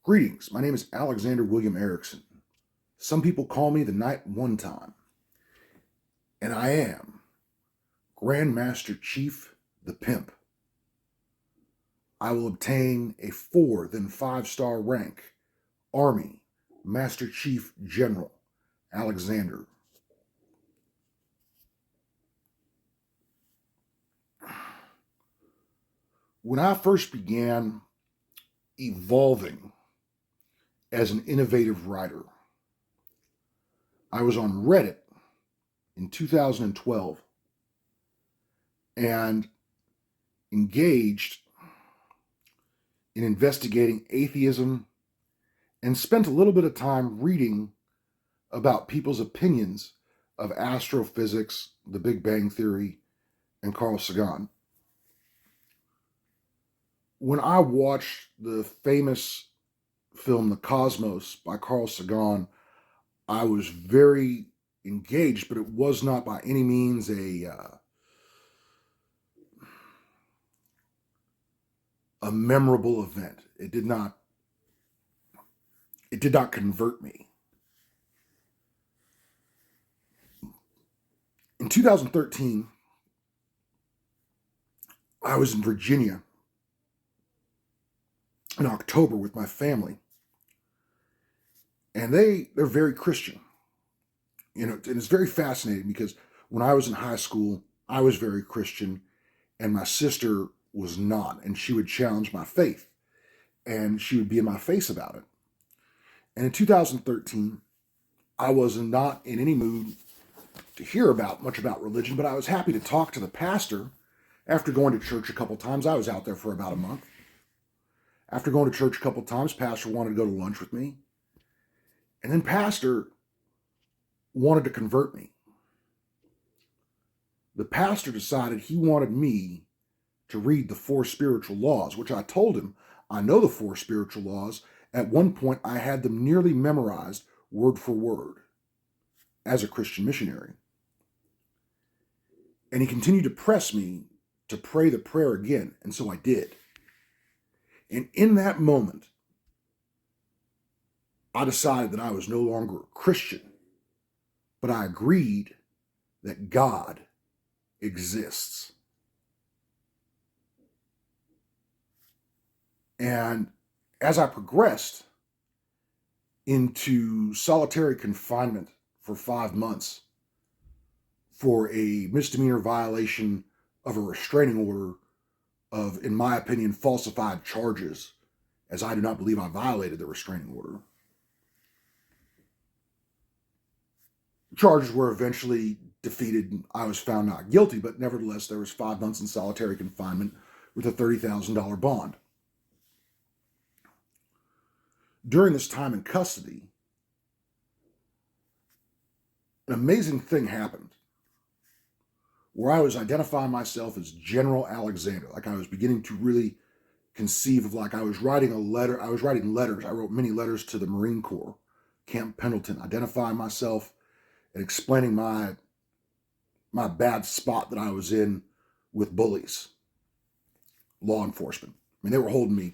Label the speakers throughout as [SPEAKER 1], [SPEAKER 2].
[SPEAKER 1] Greetings, my name is Alexander William Erickson. Some people call me the Knight One Time, and I am Grandmaster Chief the Pimp. I will obtain a 4, then 5-star rank, Army Master Chief General Alexander. When I first began evolving as an innovative writer, I was on Reddit in 2012 and engaged in investigating atheism and spent a little bit of time reading about people's opinions of astrophysics, the Big Bang Theory, and Carl Sagan. When I watched the famous film The Cosmos by Carl Sagan, I was very engaged, but it was not by any means a memorable event. It did not convert me. In 2013, I was in Virginia in October with my family, and they're very Christian. And it's very fascinating because when I was in high school, I was very Christian, and my sister was not, and she would challenge my faith, and she would be in my face about it. And in 2013, I was not in any mood to hear much about religion, but I was happy to talk to the pastor. After going to church a couple times, I was out there for about a month. After going to church a couple times, pastor wanted to go to lunch with me. And then pastor wanted to convert me. The pastor decided he wanted me to read the 4 spiritual laws, which I told him I know the 4 spiritual laws. At one point, I had them nearly memorized word for word as a Christian missionary. And he continued to press me to pray the prayer again, and so I did. And in that moment, I decided that I was no longer a Christian, but I agreed that God exists. And as I progressed into solitary confinement for 5 months for a misdemeanor violation of a restraining order of, in my opinion, falsified charges, as I do not believe I violated the restraining order. Charges were eventually defeated and I was found not guilty, but nevertheless, there was 5 months in solitary confinement with a $30,000 bond. During this time in custody, an amazing thing happened where I was identifying myself as General Alexander. Like I was beginning to really conceive of, like I was writing a letter. I was writing letters. I wrote many letters to the Marine Corps, Camp Pendleton, identifying myself and explaining my bad spot that I was in with bullies, law enforcement. I mean, they were holding me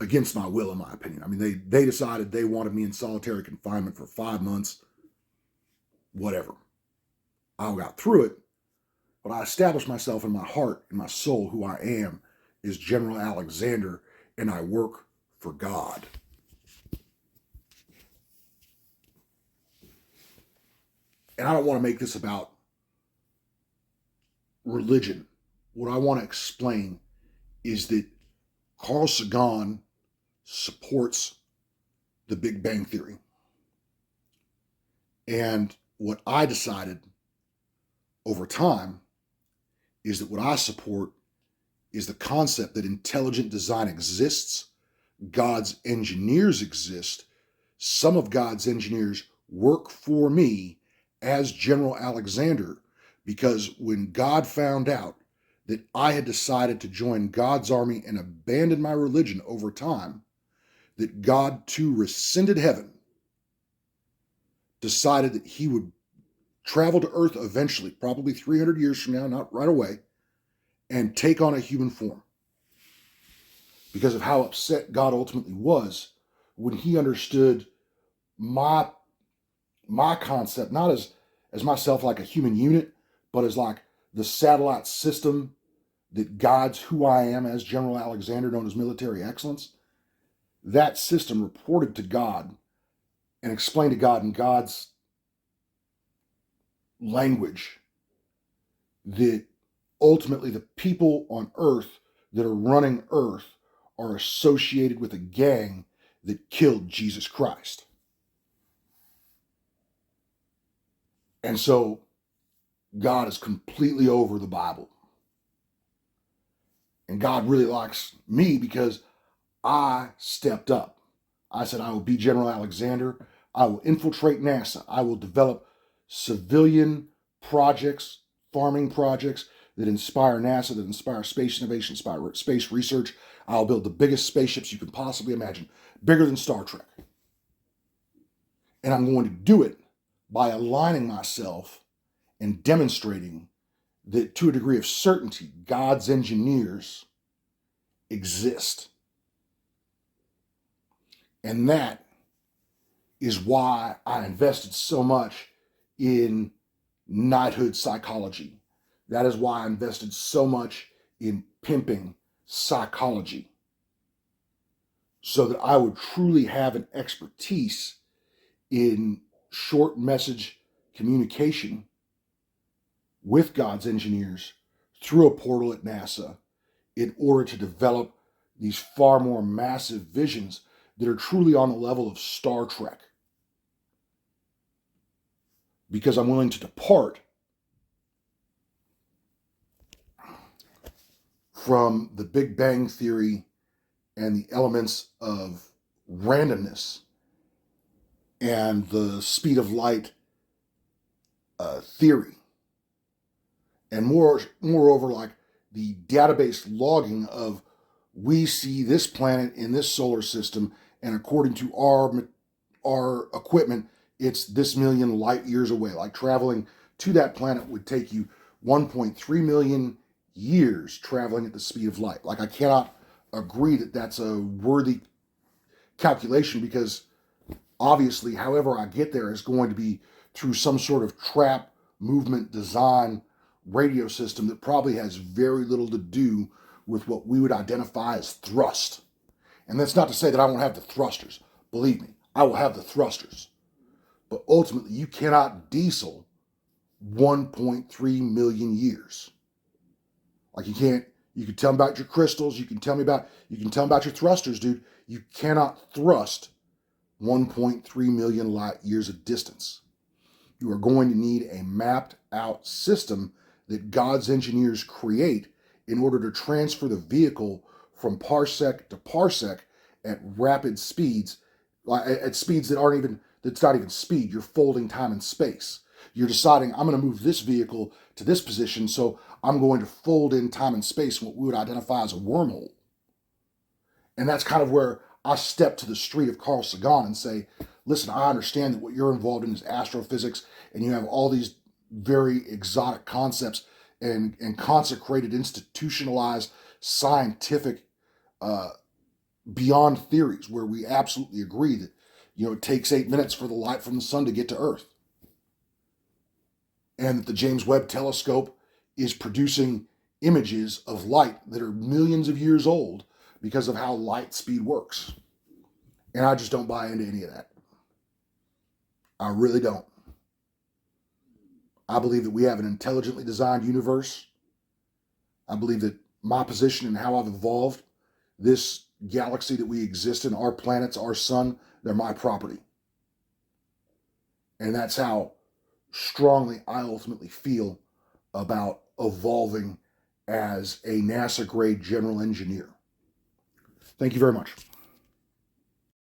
[SPEAKER 1] against my will, in my opinion. I mean, they decided they wanted me in solitary confinement for 5 months, whatever. I got through it, but I established myself in my heart, in my soul, who I am is General Alexander, and I work for God. And I don't want to make this about religion. What I want to explain is that Carl Sagan supports the Big Bang Theory. And what I decided over time is that what I support is the concept that intelligent design exists, God's engineers exist, some of God's engineers work for me as General Alexander, because when God found out that I had decided to join God's army and abandon my religion over time, that God too rescinded heaven, decided that he would travel to Earth eventually, probably 300 years from now, not right away, and take on a human form. because of how upset God ultimately was when he understood my concept, not as myself like a human unit, but as like the satellite system that guides who I am as General Alexander, known as military excellence. That system reported to God and explained to God in God's language that ultimately the people on earth that are running earth are associated with a gang that killed Jesus Christ. And so God is completely over the Bible. And God really likes me because I stepped up. I said, I will be General Alexander. I will infiltrate NASA. I will develop civilian projects, farming projects that inspire NASA, that inspire space innovation, inspire space research. I'll build the biggest spaceships you can possibly imagine, bigger than Star Trek. And I'm going to do it by aligning myself and demonstrating that to a degree of certainty, God's engineers exist. And that is why I invested so much in knighthood psychology. That is why I invested so much in pimping psychology, so that I would truly have an expertise in short message communication with God's engineers through a portal at NASA in order to develop these far more massive visions that are truly on the level of Star Trek. Because I'm willing to depart from the Big Bang Theory and the elements of randomness and the speed of light theory. And moreover, like the database logging of, we see this planet in this solar system, and according to our equipment, it's this million light years away. Like traveling to that planet would take you 1.3 million years traveling at the speed of light. Like I cannot agree that that's a worthy calculation, because obviously however I get there is going to be through some sort of trap movement design radio system that probably has very little to do with what we would identify as thrust. And that's not to say that I won't have the thrusters. Believe me, I will have the thrusters. But ultimately, you cannot diesel 1.3 million years. Like you can't, you can tell me about your crystals, you can tell me about your thrusters, dude. You cannot thrust 1.3 million light years of distance. You are going to need a mapped out system that God's engineers create in order to transfer the vehicle from parsec to parsec at rapid speeds, at speeds that aren't even, that's not even speed. You're folding time and space. You're deciding, I'm going to move this vehicle to this position, so I'm going to fold in time and space in what we would identify as a wormhole. And that's kind of where I step to the street of Carl Sagan and say, listen, I understand that what you're involved in is astrophysics, and you have all these very exotic concepts and consecrated, institutionalized, scientific beyond theories, where we absolutely agree that, it takes 8 minutes for the light from the sun to get to Earth. And that the James Webb telescope is producing images of light that are millions of years old because of how light speed works. And I just don't buy into any of that. I really don't. I believe that we have an intelligently designed universe. I believe that my position and how I've evolved, this galaxy that we exist in, our planets, our sun, they're my property. And that's how strongly I ultimately feel about evolving as a NASA grade general engineer. Thank you very much.